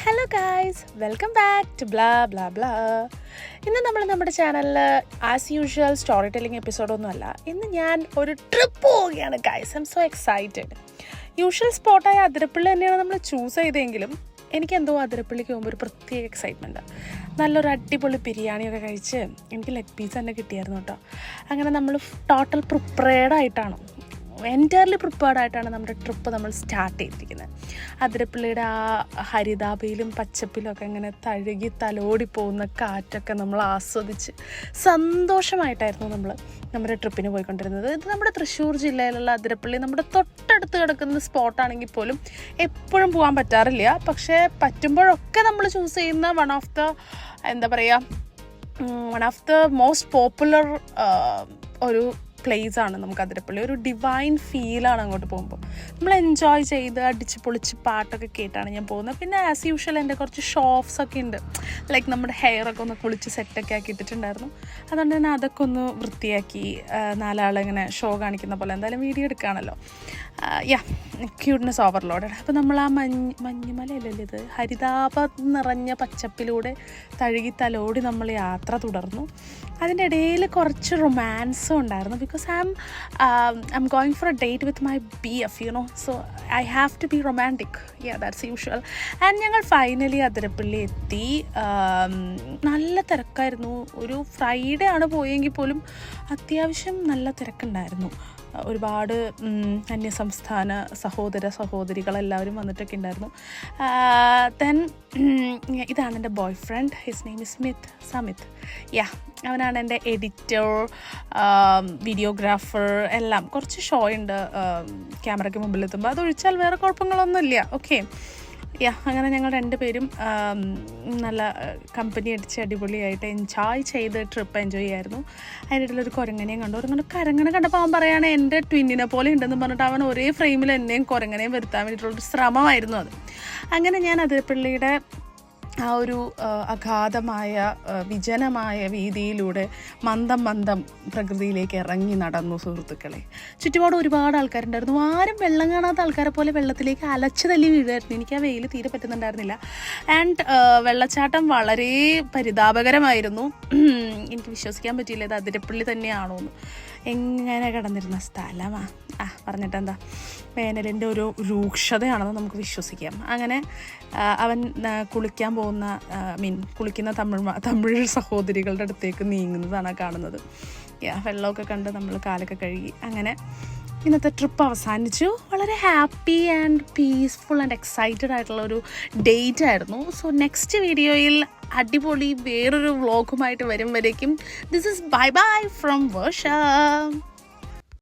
Hello guys, welcome back to blah blah blah. ഇന്ന് നമ്മൾ നമ്മുടെ ചാനലിൽ ആസ് യൂഷ്വൽ സ്റ്റോറി ടെല്ലിംഗ് എപ്പിസോഡൊന്നുമല്ല. ഇന്ന് ഞാൻ ഒരു ട്രിപ്പ് പോവുകയാണ് guys. I am so excited. Usual സ്പോട്ടായ അതിരപ്പള്ളി തന്നെയാണ് നമ്മൾ ചൂസ് ചെയ്തെങ്കിലും എനിക്കെന്തോ അതിരപ്പള്ളിക്ക് പോകുമ്പോൾ ഒരു പ്രത്യേക എക്സൈറ്റ്മെൻറ്റ്. നല്ലൊരു അടിപൊളി ബിരിയാണിയൊക്കെ കഴിച്ച് എനിക്ക് ലെഗ് പീസ് തന്നെ കിട്ടിയായിരുന്നു കേട്ടോ. അങ്ങനെ നമ്മൾ ടോട്ടൽ പ്രിപ്പയർഡായിട്ടാണ്, എൻറ്റയർലി പ്രിപ്പയർഡായിട്ടാണ് നമ്മുടെ ട്രിപ്പ് നമ്മൾ സ്റ്റാർട്ട് ചെയ്തിരിക്കുന്നത്. അതിരപ്പള്ളിയുടെ ആ ഹരിതാഭയിലും പച്ചപ്പിലും ഒക്കെ ഇങ്ങനെ തഴുകി തലോടി പോകുന്ന കാറ്റൊക്കെ നമ്മൾ ആസ്വദിച്ച് സന്തോഷമായിട്ടായിരുന്നു നമ്മൾ നമ്മുടെ ട്രിപ്പിന് പോയിക്കൊണ്ടിരുന്നത്. ഇത് നമ്മുടെ തൃശ്ശൂർ ജില്ലയിലുള്ള അതിരപ്പള്ളി നമ്മുടെ തൊട്ടടുത്ത് കിടക്കുന്ന സ്പോട്ടാണെങ്കിൽ പോലും എപ്പോഴും പോകാൻ പറ്റാറില്ല. പക്ഷേ പറ്റുമ്പോഴൊക്കെ നമ്മൾ ചൂസ് ചെയ്യുന്ന one of the most popular ഒരു പ്ലേസ് ആണ് നമുക്ക് അതിരപ്പള്ളി. ഒരു ഡിവൈൻ ഫീലാണ് അങ്ങോട്ട് പോകുമ്പോൾ. നമ്മൾ എൻജോയ് ചെയ്ത് അടിച്ച് പൊളിച്ച് പാട്ടൊക്കെ കേട്ടാണ് ഞാൻ പോകുന്നത്. പിന്നെ ആസ് യൂഷ്വൽ എൻ്റെ കുറച്ച് ഷോപ്സ് ഒക്കെ ഉണ്ട്. ലൈക്ക് നമ്മുടെ ഹെയറൊക്കെ ഒന്ന് കുളിച്ച് സെറ്റൊക്കെ ആക്കി ഇട്ടിട്ടുണ്ടായിരുന്നു. അതുകൊണ്ട് തന്നെ അതൊക്കെ ഒന്ന് വൃത്തിയാക്കി നാലാളിങ്ങനെ ഷോ കാണിക്കുന്ന പോലെ എന്തായാലും വീഡിയോ എടുക്കുകയാണല്ലോ. Cuteness overloaded. അപ്പോൾ നമ്മൾ ആ മഞ്ഞുമലയല്ലല്ലോ ഇത്, ഹരിതാപ നിറഞ്ഞ പച്ചപ്പിലൂടെ തഴുകി തലോടി നമ്മൾ യാത്ര തുടർന്നു. അതിൻ്റെ ഇടയിൽ കുറച്ച് റൊമാൻസും ഉണ്ടായിരുന്നു. Because I'm going for a date with my BF, so I have to be romantic. That's usual. And ഞങ്ങൾ ഫൈനലി അതിരപ്പള്ളി എത്തി. നല്ല തിരക്കായിരുന്നു. ഒരു ഫ്രൈഡേ ആണ് പോയെങ്കിൽ പോലും അത്യാവശ്യം നല്ല തിരക്കുണ്ടായിരുന്നു. ഒരുപാട് അന്യസംസ്ഥാന സഹോദരികളെല്ലാവരും വന്നിട്ടൊക്കെ ഉണ്ടായിരുന്നു. ദെൻ ഇതാണ് എൻ്റെ boyfriend. His name is Samith. അവനാണ് എൻ്റെ എഡിറ്റർ, വീഡിയോഗ്രാഫർ എല്ലാം. കുറച്ച് ഷോ ഉണ്ട് ക്യാമറയ്ക്ക് മുമ്പിലെത്തുമ്പോൾ. അതൊഴിച്ചാൽ വേറെ കുഴപ്പങ്ങളൊന്നുമില്ല. ഓക്കെ. അങ്ങനെ ഞങ്ങൾ രണ്ടുപേരും നല്ല കമ്പനി അടിച്ച് അടിപൊളിയായിട്ട് എൻജോയ് ചെയ്ത് ട്രിപ്പ് എൻജോയ് ചെയ്യായിരുന്നു. അതിൻ്റെ ഇടയിലൊരു കുരങ്ങനെയും കണ്ടു. ഒരു കരങ്ങനെ കണ്ടപ്പോൾ അവൻ പറയുകയാണ് എൻ്റെ ട്വിന്നിനെ പോലെ ഉണ്ടെന്ന് പറഞ്ഞിട്ട് അവൻ ഒരേ ഫ്രെയിമിൽ എന്നെയും കുരങ്ങനെയും വരുത്താൻ വേണ്ടിയിട്ടുള്ളൊരു ശ്രമമായിരുന്നു അത്. അങ്ങനെ ഞാൻ അതിരപ്പള്ളിയുടെ ആ ഒരു അഗാധമായ വിജനമായ വീതിയിലൂടെ മന്ദം പ്രകൃതിയിലേക്ക് ഇറങ്ങി നടന്നു സുഹൃത്തുക്കളെ. ചുറ്റുപാട് ഒരുപാട് ആൾക്കാരുണ്ടായിരുന്നു. ആരും വെള്ളം കാണാത്ത ആൾക്കാരെ പോലെ വെള്ളത്തിലേക്ക് അലച്ചു തല്ലി വീഴായിരുന്നു. എനിക്ക് ആ വെയിൽ തീരെ പറ്റുന്നുണ്ടായിരുന്നില്ല. ആൻഡ് വെള്ളച്ചാട്ടം വളരെ പരിതാപകരമായിരുന്നു. എനിക്ക് വിശ്വസിക്കാൻ പറ്റിയില്ല ഇത് അതിരപ്പള്ളി തന്നെയാണോ എന്ന്. എങ്ങനെ കിടന്നിരുന്ന സ്ഥലമാണ്. പറഞ്ഞിട്ടെന്താ, വേനലിൻ്റെ ഒരു രൂക്ഷതയാണെന്ന് നമുക്ക് വിശ്വസിക്കാം. അങ്ങനെ അവൻ കുളിക്കാൻ പോകുന്ന കുളിക്കുന്ന തമിഴ് സഹോദരികളുടെ അടുത്തേക്ക് നീങ്ങുന്നതാണ് കാണുന്നത്. വെള്ളമൊക്കെ കണ്ട് നമ്മൾ കാലൊക്കെ കഴുകി. അങ്ങനെ ഇന്നത്തെ ട്രിപ്പ് അവസാനിച്ചു. വളരെ happy and peaceful and excited ആയിട്ടുള്ള ഒരു ഡേറ്റ് ആയിരുന്നു. സോ നെക്സ്റ്റ് വീഡിയോയിൽ അടിപൊളി വേറൊരു വ്ളോഗുമായിട്ട് വരും വരേക്കും this is bye bye from Varsha.